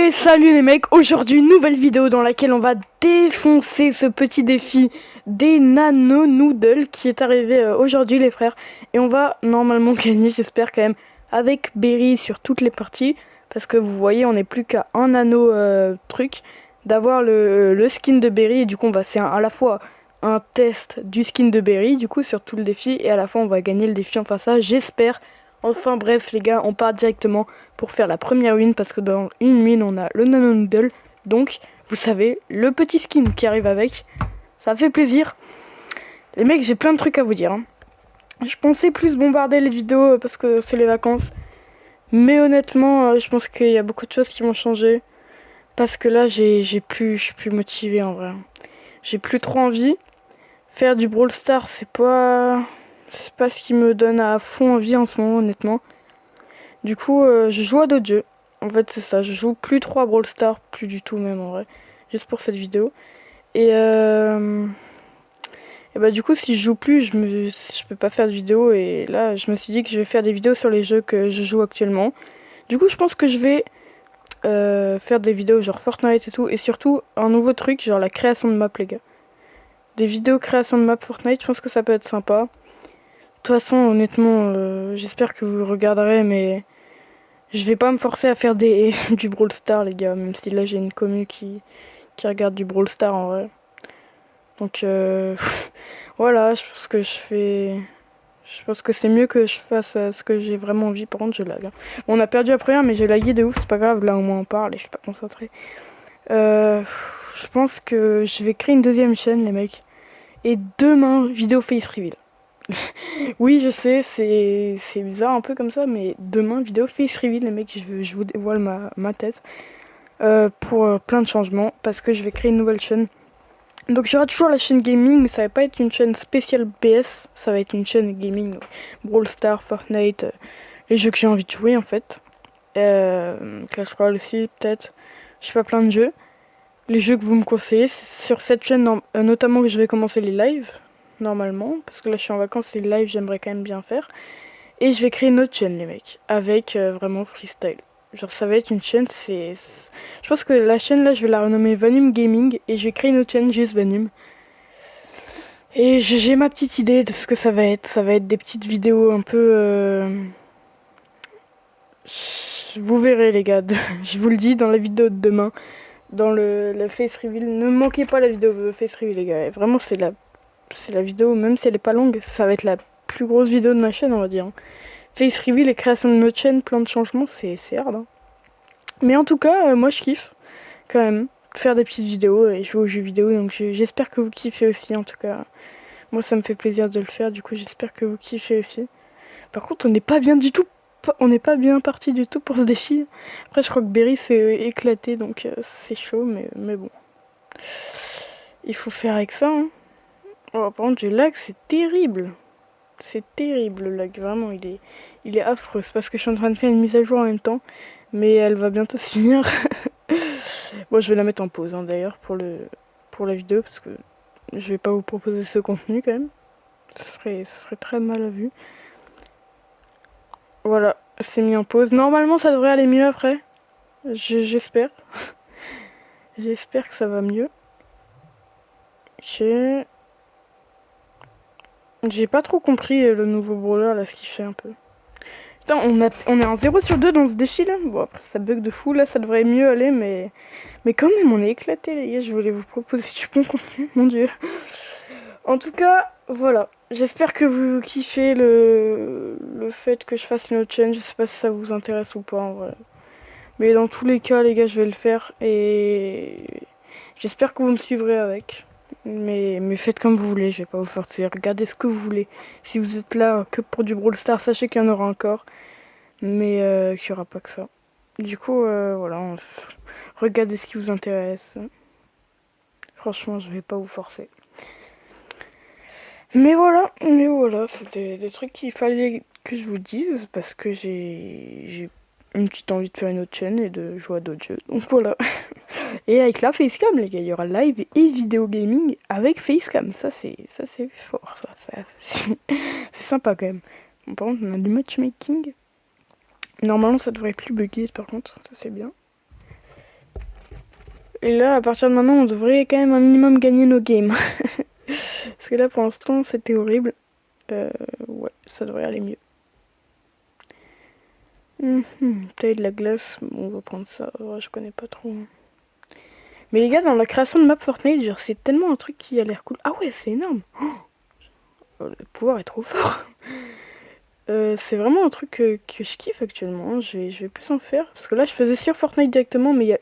Et salut les mecs, aujourd'hui nouvelle vidéo dans laquelle on va défoncer ce petit défi des nano noodles qui est arrivé aujourd'hui les frères. Et on va normalement gagner, j'espère quand même, avec Berry sur toutes les parties. Parce que vous voyez, on n'est plus qu'à un nano truc d'avoir le skin de Berry. Et du coup, c'est à la fois un test du skin de Berry, du coup, sur tout le défi. Et à la fois, on va gagner le défi en face à ça, j'espère. Enfin bref les gars, on part directement pour faire la première win parce que dans une win on a le nano noodle. Donc vous savez, le petit skin qui arrive avec, ça fait plaisir. Les mecs, j'ai plein de trucs à vous dire. Hein. Je pensais plus bombarder les vidéos parce que c'est les vacances. Mais honnêtement, je pense qu'il y a beaucoup de choses qui vont changer. Parce que là, je suis plus motivé en vrai. J'ai plus trop envie. Faire du Brawl Stars, c'est pas ce qui me donne à fond envie en ce moment, honnêtement. Du coup, je joue à d'autres jeux. En fait, c'est ça. Je joue plus trop à Brawl Stars, plus du tout même en vrai. Juste pour cette vidéo. Et bah du coup, si je joue plus, je peux pas faire de vidéo. Et là, je me suis dit que je vais faire des vidéos sur les jeux que je joue actuellement. Du coup, je pense que je vais faire des vidéos genre Fortnite et tout. Et surtout, un nouveau truc, genre la création de map, les gars. Des vidéos création de map Fortnite, je pense que ça peut être sympa. De toute façon, honnêtement, j'espère que vous regarderez, mais je vais pas me forcer à faire du Brawl Stars, les gars, même si là j'ai une commu qui regarde du Brawl Stars en vrai. Donc voilà, je pense que c'est mieux que je fasse ce que j'ai vraiment envie. Par contre, je lag. Hein. Bon, on a perdu la première, mais j'ai lagué de ouf, c'est pas grave, là au moins on parle et je suis pas concentré. Je pense que je vais créer une deuxième chaîne, les mecs. Et demain, vidéo face reveal. Oui, je sais, c'est bizarre un peu comme ça, mais demain, vidéo face reveal, les mecs, je vous dévoile ma tête pour plein de changements, parce que je vais créer une nouvelle chaîne. Donc, il y aura toujours la chaîne gaming, mais ça va pas être une chaîne spéciale PS, ça va être une chaîne gaming, Brawl Stars, Fortnite, les jeux que j'ai envie de jouer en fait. Clash Royale aussi, peut-être. Je sais pas, plein de jeux. Les jeux que vous me conseillez, c'est sur cette chaîne notamment que je vais commencer les lives. Normalement, parce que là je suis en vacances et les lives j'aimerais quand même bien faire. Et je vais créer une autre chaîne les mecs, avec vraiment freestyle. Genre ça va être une chaîne, je pense que la chaîne là je vais la renommer Venom Gaming et je vais créer une autre chaîne juste Venom. Et j'ai ma petite idée de ce que ça va être. Ça va être des petites vidéos un peu... Vous verrez les gars, je vous le dis dans la vidéo de demain. Dans le face reveal, ne manquez pas la vidéo de face reveal les gars. Vraiment c'est la vidéo, même si elle est pas longue, ça va être la plus grosse vidéo de ma chaîne on va dire. Face reveal et création de notre chaîne, plein de changements, c'est hard. Hein. Mais en tout cas, moi je kiffe quand même faire des petites vidéos et jouer aux jeux vidéo, donc j'espère que vous kiffez aussi en tout cas. Moi ça me fait plaisir de le faire, du coup j'espère que vous kiffez aussi. Par contre on n'est pas bien du tout, on n'est pas bien parti du tout pour ce défi. Après je crois que Berry s'est éclaté, donc c'est chaud, mais bon. Il faut faire avec ça. Hein. Oh, par contre, le lag, c'est terrible. C'est terrible le lag, vraiment, il est affreux. C'est parce que je suis en train de faire une mise à jour en même temps, mais elle va bientôt se finir. Bon, je vais la mettre en pause hein, d'ailleurs pour la vidéo, parce que je vais pas vous proposer ce contenu quand même. Ce serait très mal vu. Voilà, c'est mis en pause. Normalement, ça devrait aller mieux après. J'espère. J'espère que ça va mieux. J'ai pas trop compris le nouveau brawler là, ce qu'il fait un peu. Putain, on est en 0 sur 2 dans ce défi là. Bon, après ça bug de fou, là ça devrait mieux aller, mais quand même on est éclaté les gars. Je voulais vous proposer du bon contenu, mon dieu. En tout cas, voilà. J'espère que vous kiffez le fait que je fasse une autre chaîne. Je sais pas si ça vous intéresse ou pas en vrai. Mais dans tous les cas, les gars, je vais le faire et j'espère que vous me suivrez avec. Mais faites comme vous voulez, je vais pas vous forcer. Regardez ce que vous voulez. Si vous êtes là que pour du Brawl Stars, sachez qu'il y en aura encore. Mais qu'il n'y aura pas que ça. Du coup, voilà. Regardez ce qui vous intéresse. Franchement, je vais pas vous forcer. Mais voilà, c'était des trucs qu'il fallait que je vous dise. Parce que j'ai une petite envie de faire une autre chaîne et de jouer à d'autres jeux. Donc voilà. Et avec la facecam, les gars, il y aura live et vidéo gaming avec facecam. Ça, c'est fort, ça c'est sympa quand même. Bon, par contre, on a du matchmaking. Normalement, ça devrait plus bugger, par contre. Ça, c'est bien. Et là, à partir de maintenant, on devrait quand même un minimum gagner nos games. Parce que là, pour l'instant, c'était horrible. Ouais, ça devrait aller mieux. Taille de la glace, bon, on va prendre ça. Ouais, je connais pas trop. Mais les gars, dans la création de map Fortnite, genre, c'est tellement un truc qui a l'air cool. Ah ouais, c'est énorme. Le pouvoir est trop fort. C'est vraiment un truc que je kiffe actuellement. Je vais plus en faire. Parce que là, je faisais sur Fortnite directement, mais il y a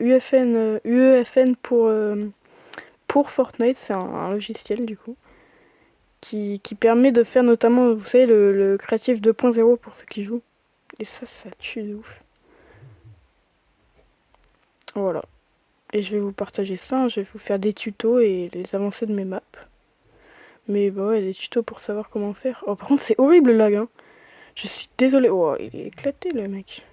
UEFN pour Fortnite. C'est un logiciel, du coup, qui permet de faire notamment, vous savez, le Creative 2.0 pour ceux qui jouent. Et ça tue de ouf. Voilà. Et je vais vous partager ça. Je vais vous faire des tutos et les avancées de mes maps. Mais bah ouais, des tutos pour savoir comment faire. Oh, par contre, c'est horrible le lag, hein. Je suis désolé. Oh, il est éclaté le mec.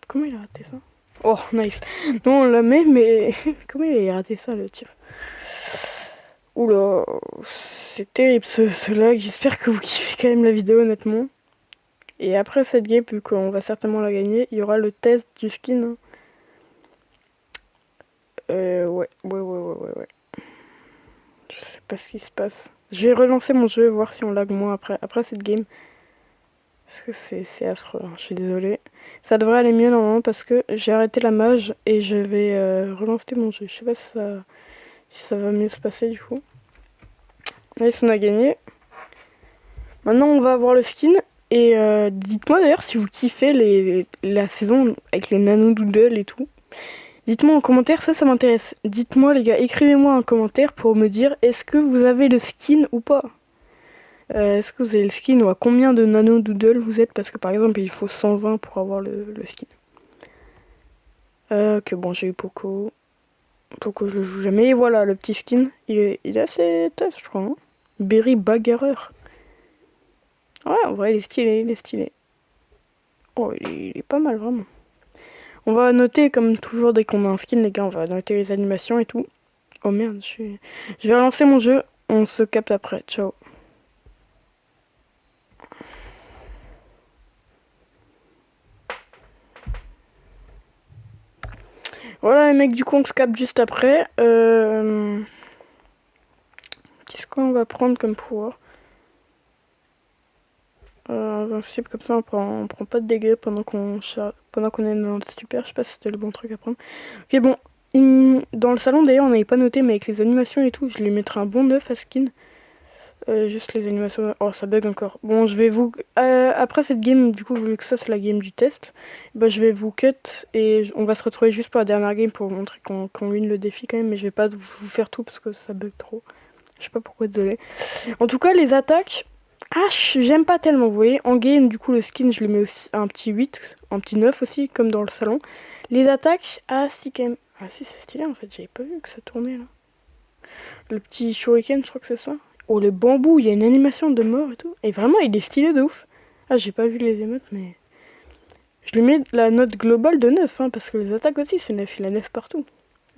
Comment il a raté ça? Oh, nice. Non, on la met, mais comment il a raté ça le type? Oula, c'est terrible ce lag. J'espère que vous kiffez quand même la vidéo, honnêtement. Et après cette game, vu qu'on va certainement la gagner, il y aura le test du skin. Ouais. Je sais pas ce qui se passe. Je vais relancer mon jeu, voir si on lag moins après cette game. Parce que c'est affreux, hein, je suis désolée. Ça devrait aller mieux normalement parce que j'ai arrêté la mage et je vais relancer mon jeu. Je sais pas si ça va mieux se passer du coup. Nice, on a gagné. Maintenant on va avoir le skin. Et dites-moi d'ailleurs si vous kiffez la saison avec les nano-doodles et tout. Dites-moi en commentaire, ça m'intéresse. Dites-moi les gars, écrivez-moi un commentaire pour me dire est-ce que vous avez le skin ou pas. Est-ce que vous avez le skin ou à combien de nano-doodle vous êtes? Parce que par exemple il faut 120 pour avoir le skin. Que bon, j'ai eu Poco. Poco je le joue jamais. Et voilà le petit skin. Il est assez tough je crois. Hein. Berry bagarreur. Ouais en vrai il est stylé. Oh il est pas mal vraiment. On va noter comme toujours dès qu'on a un skin les gars, on va noter les animations et tout. Oh merde, je vais relancer mon jeu. On se capte après. Ciao. Voilà les mecs, du coup on se capte juste après. Qu'est-ce qu'on va prendre comme pouvoir? Invincible comme ça on prend pas de dégâts pendant qu'on est dans le super. Je sais pas si c'était le bon truc à prendre. Ok bon, dans le salon d'ailleurs on n'avait pas noté mais avec les animations et tout je lui mettrai un bon 9 à skin. Juste les animations. Oh, ça bug encore. Bon, je vais vous. Après cette game, du coup, vu que ça c'est la game du test, bah, je vais vous cut et on va se retrouver juste pour la dernière game pour vous montrer qu'on win le défi quand même. Mais je vais pas vous faire tout parce que ça bug trop. Je sais pas pourquoi, désolé. En tout cas, les attaques. Ah, j'aime pas tellement, vous voyez. En game, du coup, le skin, je le mets aussi un petit 8, un petit 9 aussi, comme dans le salon. Les attaques, ah, si, quand même. Ah, si, c'est stylé en fait, j'avais pas vu que ça tournait là. Le petit shuriken, je crois que c'est ça. Oh, le bambou, il y a une animation de mort et tout. Et vraiment, il est stylé de ouf. Ah, j'ai pas vu les émotes, mais... Je lui mets la note globale de 9, hein, parce que les attaques aussi, c'est 9. Il a 9 partout.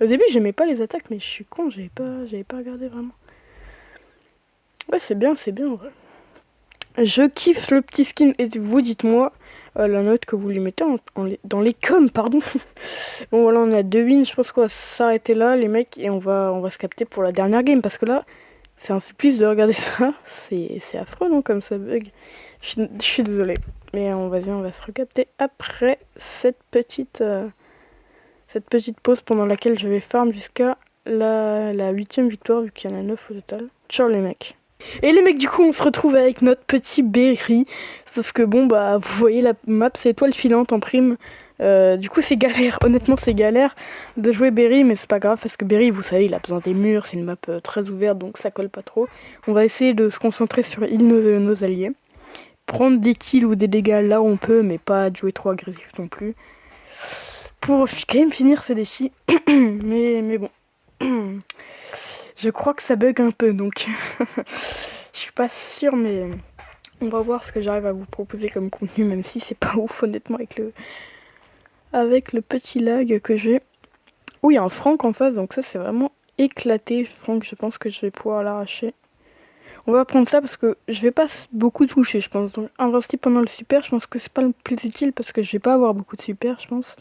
Au début, j'aimais pas les attaques, mais je suis con, j'avais pas regardé vraiment. Ouais, c'est bien, en vrai. Je kiffe le petit skin, et vous, dites-moi la note que vous lui mettez dans les coms, pardon. Bon, voilà, on a 2 wins, je pense qu'on va s'arrêter là, les mecs, et on va se capter pour la dernière game, parce que là... C'est un supplice de regarder ça. C'est affreux, non, comme ça bug. Je suis désolée. Mais on va se recapter après cette petite pause pendant laquelle je vais farm jusqu'à la 8ème victoire, vu qu'il y en a 9 au total. Ciao les mecs. Et les mecs, du coup, on se retrouve avec notre petit Berry. Sauf que bon, bah, vous voyez, la map, c'est étoile filante en prime. Du coup, c'est galère. Honnêtement, c'est galère de jouer Berry, mais c'est pas grave parce que Berry, vous savez, il a besoin des murs. C'est une map très ouverte, donc ça colle pas trop. On va essayer de se concentrer sur heal nos alliés. Prendre des kills ou des dégâts là où on peut, mais pas jouer trop agressif non plus. Pour quand même finir ce défi. mais bon. Je crois que ça bug un peu, donc je suis pas sûre, mais on va voir ce que j'arrive à vous proposer comme contenu, même si c'est pas ouf honnêtement avec le petit lag que j'ai. Oh, il y a un Franck en face, donc ça c'est vraiment éclaté. Franck, je pense que je vais pouvoir l'arracher. On va prendre ça parce que je vais pas beaucoup toucher, je pense. Donc invincible pendant le super, je pense que c'est pas le plus utile parce que je vais pas avoir beaucoup de super, je pense.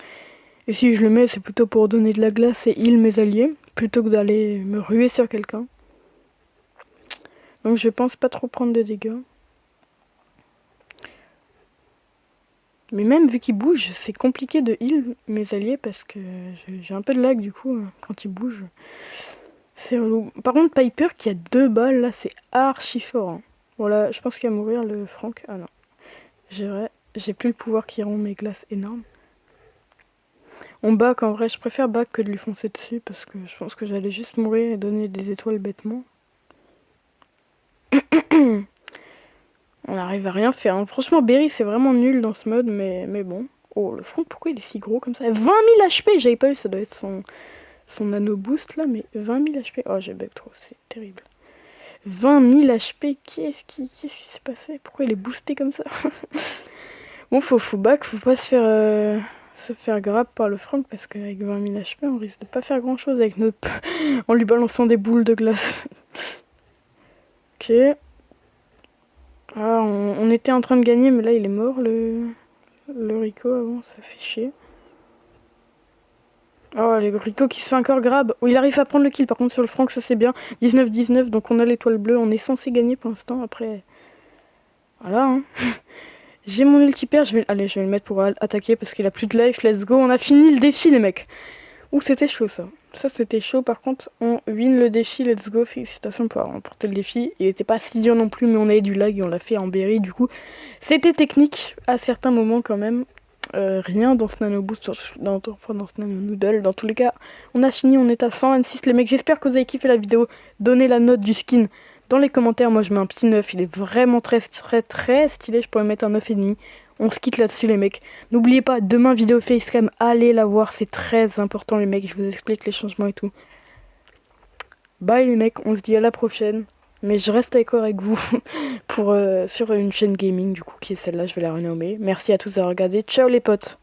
Et si je le mets, c'est plutôt pour donner de la glace et heal mes alliés. plutôt que d'aller me ruer sur quelqu'un. Donc je pense pas trop prendre de dégâts. Mais même vu qu'ils bougent, c'est compliqué de heal mes alliés parce que j'ai un peu de lag du coup quand ils bougent. C'est relou. Par contre Piper qui a 2 balles là, c'est archi fort. Hein. Voilà, je pense qu'il va mourir le Frank. Ah non. J'ai plus le pouvoir qui rend mes glaces énormes. On back en vrai, je préfère back que de lui foncer dessus parce que je pense que j'allais juste mourir et donner des étoiles bêtement. On arrive à rien faire. Hein. Franchement, Berry c'est vraiment nul dans ce mode, mais bon. Oh, le front, pourquoi il est si gros comme ça? 20 000 HP, j'avais pas eu, ça doit être son nano boost là, mais 20 000 HP. Oh, j'ai bug trop, c'est terrible. 20 000 HP, qu'est-ce qui s'est passé? Pourquoi il est boosté comme ça? Bon, faut back, faut pas se faire grab par le Frank parce qu'avec 20 000 HP, on risque de pas faire grand chose avec notre en lui balançant des boules de glace. Ok. Ah, on était en train de gagner, mais là il est mort le Rico avant, ça fait chier. Oh, le Rico qui se fait encore grab. Oh, il arrive à prendre le kill par contre sur le Frank, ça c'est bien. 19-19, donc on a l'étoile bleue, on est censé gagner pour l'instant. Après, voilà. Hein. J'ai mon ultipère, allez, je vais le mettre pour attaquer parce qu'il a plus de life. Let's go, on a fini le défi les mecs. Ouh, c'était chaud ça. Ça c'était chaud, par contre on win le défi, let's go, félicitations pour avoir remporté le défi. Il était pas si dur non plus, mais on avait du lag et on l'a fait en berry, du coup c'était technique à certains moments quand même. Rien dans ce nano boost, dans ce nano noodle, dans tous les cas on a fini, on est à 126 les mecs. J'espère que vous avez kiffé la vidéo, donnez la note du skin dans les commentaires. Moi je mets un petit 9, il est vraiment très stylé, je pourrais mettre un 9,5. On se quitte là-dessus les mecs. N'oubliez pas, demain vidéo facecam, allez la voir, c'est très important les mecs, je vous explique les changements et tout. Bye les mecs, on se dit à la prochaine. Mais je reste d'accord avec vous pour sur une chaîne gaming du coup qui est celle-là, je vais la renommer. Merci à tous d'avoir regardé, ciao les potes.